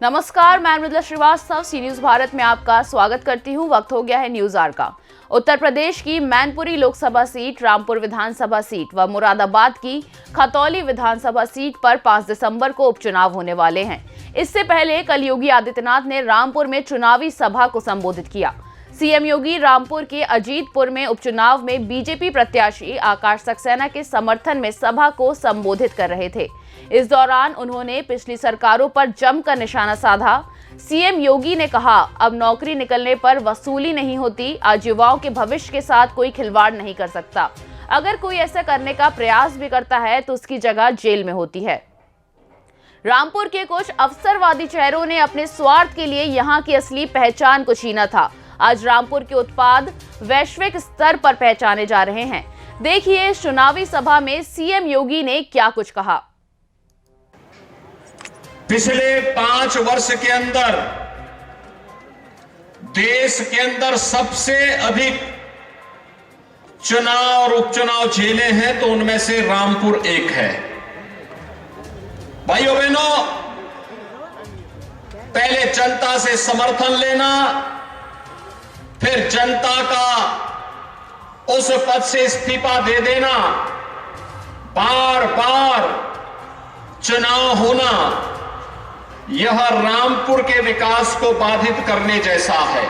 नमस्कार, मैं मृदुला श्रीवास्तव सी न्यूज भारत में आपका स्वागत करती हूं। वक्त हो गया है न्यूज आवर का। उत्तर प्रदेश की मैनपुरी लोकसभा सीट, रामपुर विधानसभा सीट व मुरादाबाद की खतौली विधानसभा सीट पर 5 दिसंबर को उपचुनाव होने वाले हैं। इससे पहले कल योगी आदित्यनाथ ने रामपुर में चुनावी सभा को संबोधित किया। सीएम योगी रामपुर के अजीतपुर में उपचुनाव में बीजेपी प्रत्याशी आकाश सक्सेना के समर्थन में सभा को संबोधित कर रहे थे। इस दौरान उन्होंने पिछली सरकारों पर जमकर निशाना साधा। सीएम योगी ने कहा, अब नौकरी निकलने पर वसूली नहीं होती, आज युवाओं के भविष्य के साथ कोई खिलवाड़ नहीं कर सकता। अगर कोई ऐसा करने का प्रयास भी करता है तो उसकी जगह जेल में होती है। रामपुर के कुछ अवसरवादी चेहरों ने अपने स्वार्थ के लिए यहां की असली पहचान को छीना था। आज रामपुर के उत्पाद वैश्विक स्तर पर पहचाने जा रहे हैं। देखिए चुनावी सभा में सीएम योगी ने क्या कुछ कहा। पिछले 5 वर्ष के अंदर देश के अंदर सबसे अधिक चुनाव और उपचुनाव झेले हैं तो उनमें से रामपुर एक है। भाइयों बहनों, पहले जनता से समर्थन लेना, फिर जनता का उस पद से इस्तीफा दे देना, बार बार चुनाव होना, यह रामपुर के विकास को बाधित करने जैसा है।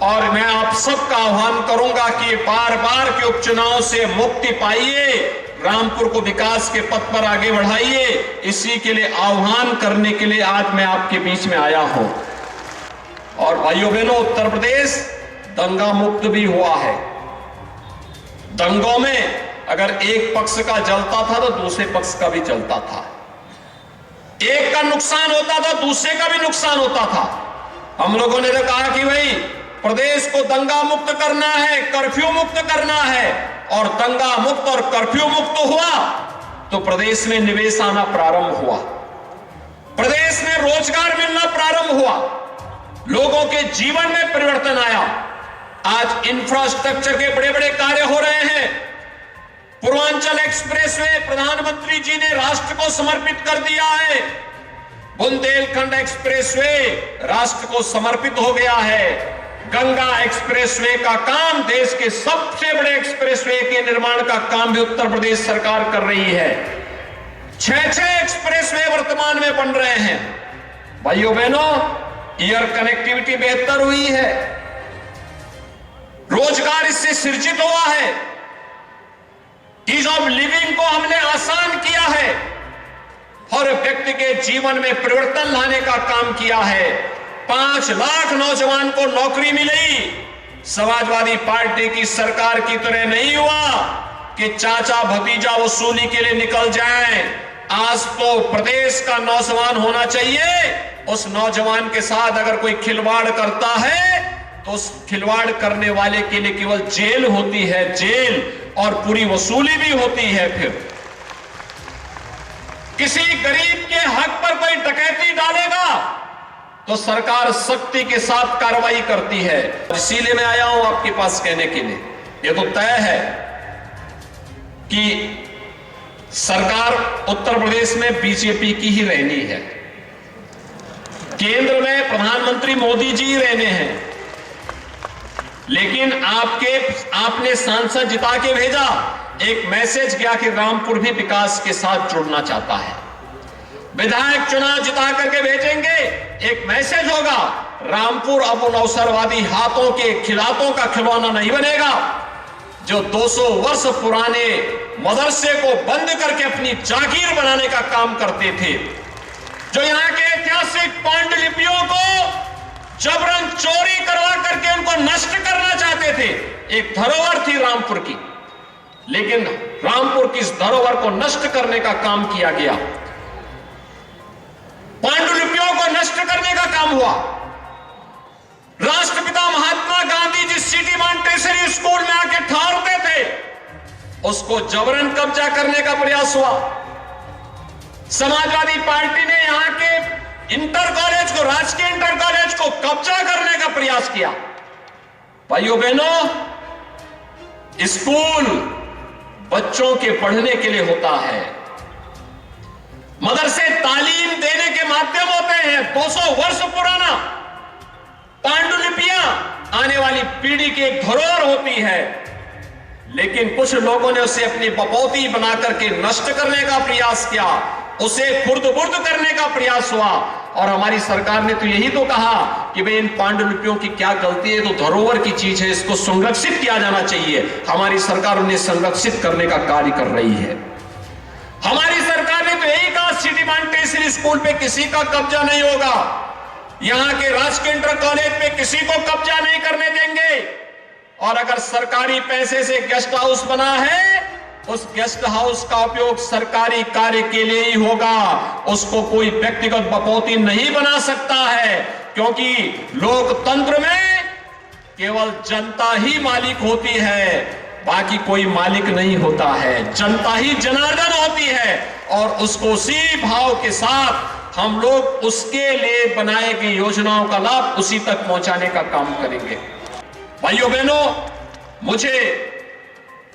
और मैं आप सबका आह्वान करूंगा कि बार बार के उपचुनाव से मुक्ति पाइए, रामपुर को विकास के पथ पर आगे बढ़ाइए। इसी के लिए आह्वान करने के लिए आज मैं आपके बीच में आया हूं। और भाइयों बहनों, उत्तर प्रदेश दंगा मुक्त भी हुआ है। दंगों में अगर एक पक्ष का जलता था तो दूसरे पक्ष का भी जलता था, एक का नुकसान होता था दूसरे का भी नुकसान होता था। हम लोगों ने तो कहा कि भाई प्रदेश को दंगा मुक्त करना है, कर्फ्यू मुक्त करना है, और दंगा मुक्त और कर्फ्यू मुक्त हुआ तो प्रदेश में निवेश आना प्रारंभ हुआ, प्रदेश में रोजगार मिलना प्रारंभ हुआ, लोगों के जीवन में परिवर्तन आया। आज इंफ्रास्ट्रक्चर के बड़े बड़े कार्य हो रहे हैं। पूर्वांचल एक्सप्रेसवे प्रधानमंत्री जी ने राष्ट्र को समर्पित कर दिया है। बुंदेलखंड एक्सप्रेसवे राष्ट्र को समर्पित हो गया है। गंगा एक्सप्रेसवे का काम, देश के सबसे बड़े एक्सप्रेसवे के निर्माण का काम भी उत्तर प्रदेश सरकार कर रही है। 6 एक्सप्रेसवे वर्तमान में बन रहे हैं। भाइयों बहनों, एयर कनेक्टिविटी बेहतर हुई है, रोजगार इससे सृजित हुआ है, ईज ऑफ लिविंग को हमने आसान किया है, हर व्यक्ति के जीवन में परिवर्तन लाने का काम किया है। 5 लाख नौजवान को नौकरी मिली। समाजवादी पार्टी की सरकार की तरह नहीं हुआ कि चाचा भतीजा वसूली के लिए निकल जाएं। आज तो प्रदेश का नौजवान होना चाहिए। उस नौजवान के साथ अगर कोई खिलवाड़ करता है तो उस खिलवाड़ करने वाले के लिए केवल जेल होती है, जेल, और पूरी वसूली भी होती है। फिर किसी गरीब के हक पर कोई डकैती डालेगा तो सरकार सख्ती के साथ कार्रवाई करती है। इसीलिए मैं आया हूं आपके पास कहने के लिए, यह तो तय है कि सरकार उत्तर प्रदेश में बीजेपी की ही रहनी है। केंद्र में प्रधानमंत्री मोदी जी रहने हैं, लेकिन आपने सांसद जिता के भेजा, एक मैसेज गया कि रामपुर भी विकास के साथ जुड़ना चाहता है। विधायक चुनाव जिता करके भेजेंगे, एक मैसेज होगा, रामपुर अब उन अवसरवादी हाथों के खिलाफों का खिलौना नहीं बनेगा जो 200 वर्ष पुराने मदरसे को बंद करके अपनी जागीर बनाने का काम करते थे, जो यहाँ के ऐतिहासिक पांडुलिपियों को जबरन चोरी करवा करके उनको नष्ट करना चाहते थे। एक धरोहर थी रामपुर की, लेकिन रामपुर की इस धरोहर को नष्ट करने का काम किया गया, पांडुलिपियों को नष्ट करने का काम हुआ। राष्ट्रपिता महात्मा गांधी जिस सिटी मॉन्टेसरी स्कूल में आके ठहरते थे, उसको जबरन कब्जा करने का प्रयास हुआ। समाजवादी पार्टी ने यहां के इंटर कॉलेज को, राजकीय इंटर कॉलेज को कब्जा करने का प्रयास किया। भाइयों बहनों, स्कूल बच्चों के पढ़ने के लिए होता है, मदरसे तालीम देने के माध्यम होते हैं। 200 वर्ष पुराना पांडुलिपियां आने वाली पीढ़ी की एक धरोहर होती है, लेकिन कुछ लोगों ने उसे अपनी बपौती बना करके नष्ट करने का प्रयास किया, उसे खुर्द-बुर्द करने का प्रयास हुआ। और हमारी सरकार ने तो यही तो कहा कि भाई इन पांडुलिपियों की क्या गलती है, तो धरोहर की चीज है, इसको संरक्षित किया जाना चाहिए। हमारी सरकार उन्हें संरक्षित करने का कार्य कर रही है। हमारी सरकार ने तो यही कहा सिटी मॉन्टेसरी स्कूल पे किसी का कब्जा नहीं होगा, यहां के राजकीय इंटर कॉलेज पे किसी को कब्जा नहीं करने देंगे, और अगर सरकारी पैसे से गेस्ट हाउस बना है, उस गेस्ट हाउस का उपयोग सरकारी कार्य के लिए ही होगा, उसको कोई व्यक्तिगत बपौती नहीं बना सकता है, क्योंकि लोकतंत्र में केवल जनता ही मालिक होती है, बाकी कोई मालिक नहीं होता है। जनता ही जनार्दन होती है, और उसको उसी भाव के साथ हम लोग उसके लिए बनाए गई योजनाओं का लाभ उसी तक पहुंचाने का काम करेंगे। भाइयों बहनों, मुझे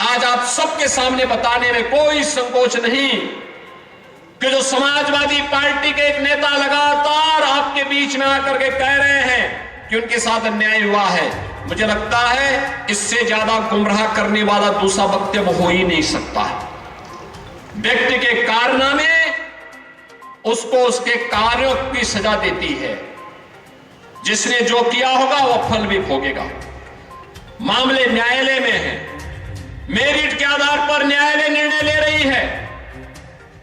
आज आप सबके सामने बताने में कोई संकोच नहीं कि जो समाजवादी पार्टी के एक नेता लगातार आपके बीच में आकर के कह रहे हैं कि उनके साथ अन्याय हुआ है, मुझे लगता है इससे ज्यादा गुमराह करने वाला दूसरा वक्तव्य हो ही नहीं सकता। व्यक्ति के कारनामे उसको उसके कार्यों की सजा देती है, जिसने जो किया होगा वह फल भी भोगेगा। मामले न्यायालय में है, मेरिट के आधार पर न्यायालय निर्णय ले रही है,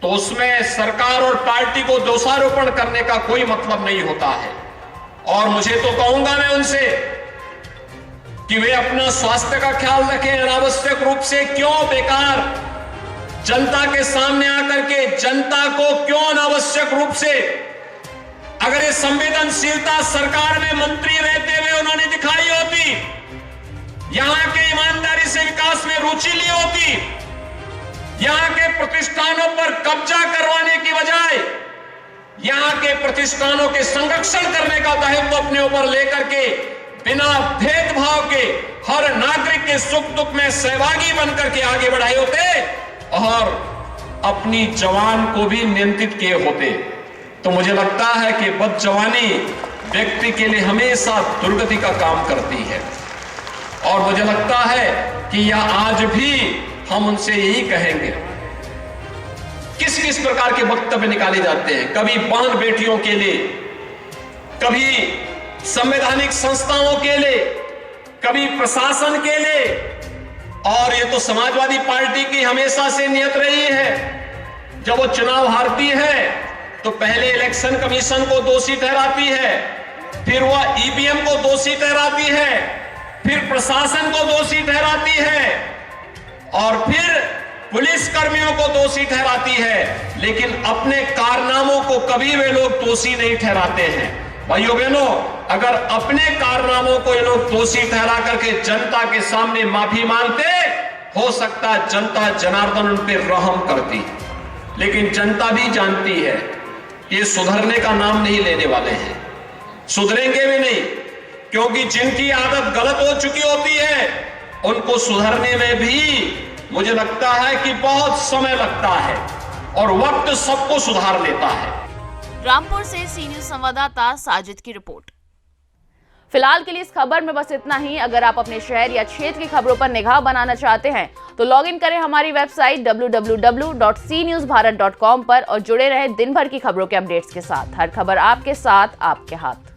तो उसमें सरकार और पार्टी को दोषारोपण करने का कोई मतलब नहीं होता है। और मुझे तो कहूंगा मैं उनसे कि वे अपना स्वास्थ्य का ख्याल रखें, अनावश्यक रूप से क्यों बेकार जनता के सामने आकर के जनता को क्यों अनावश्यक रूप से, अगर ये संवेदनशीलता सरकार में मंत्री रहते हुए उन्होंने दिखाई होती, यहां के ईमानदारी से विकास में रुचि ली होती, यहां के प्रतिष्ठानों पर कब्जा करवाने की बजाय यहां के प्रतिष्ठानों के संरक्षण करने का दायित्व अपने ऊपर लेकर के बिना भेदभाव के हर नागरिक के सुख दुख में सहभागी बनकर के आगे बढ़ाए होते और अपनी जवान को भी नियंत्रित किए होते, तो मुझे लगता है कि बदजवानी व्यक्ति के लिए हमेशा दुर्गति का काम करती है। और मुझे लगता है कि यह आज भी हम उनसे यही कहेंगे। किस किस प्रकार के वक्तव्य निकाले जाते हैं, कभी बहन बेटियों के लिए, कभी संवैधानिक संस्थाओं के लिए, कभी प्रशासन के लिए, और ये तो समाजवादी पार्टी की हमेशा से नियत रही है। जब वो चुनाव हारती है तो पहले इलेक्शन कमीशन को दोषी ठहराती है, फिर वह ईवीएम को दोषी ठहराती है, फिर प्रशासन को दोषी ठहराती है, और फिर पुलिस कर्मियों को दोषी ठहराती है, लेकिन अपने कारनामों को कभी वे लोग दोषी नहीं ठहराते हैं। भाइयों बहनों, अगर अपने कारनामों को ये लोग दोषी ठहरा करके जनता के सामने माफी मांगते, हो सकता है जनता जनार्दन उन पर रहम करती, लेकिन जनता भी जानती है ये सुधरने का नाम नहीं लेने वाले हैं, सुधरेंगे भी नहीं, क्योंकि जिनकी आदत गलत हो चुकी होती है उनको सुधरने में भी मुझे लगता है कि बहुत समय लगता है, और वक्त सबको सुधार लेता है। रामपुर से सी न्यूज संवाददाता साजिद की रिपोर्ट। फिलहाल के लिए इस खबर में बस इतना ही। अगर आप अपने शहर या क्षेत्र की खबरों पर निगाह बनाना चाहते हैं तो लॉग इन करें हमारी वेबसाइट www.cnewsbharat.com पर और जुड़े रहें दिन भर की खबरों के अपडेट्स के साथ। हर खबर आपके साथ, आपके हाथ।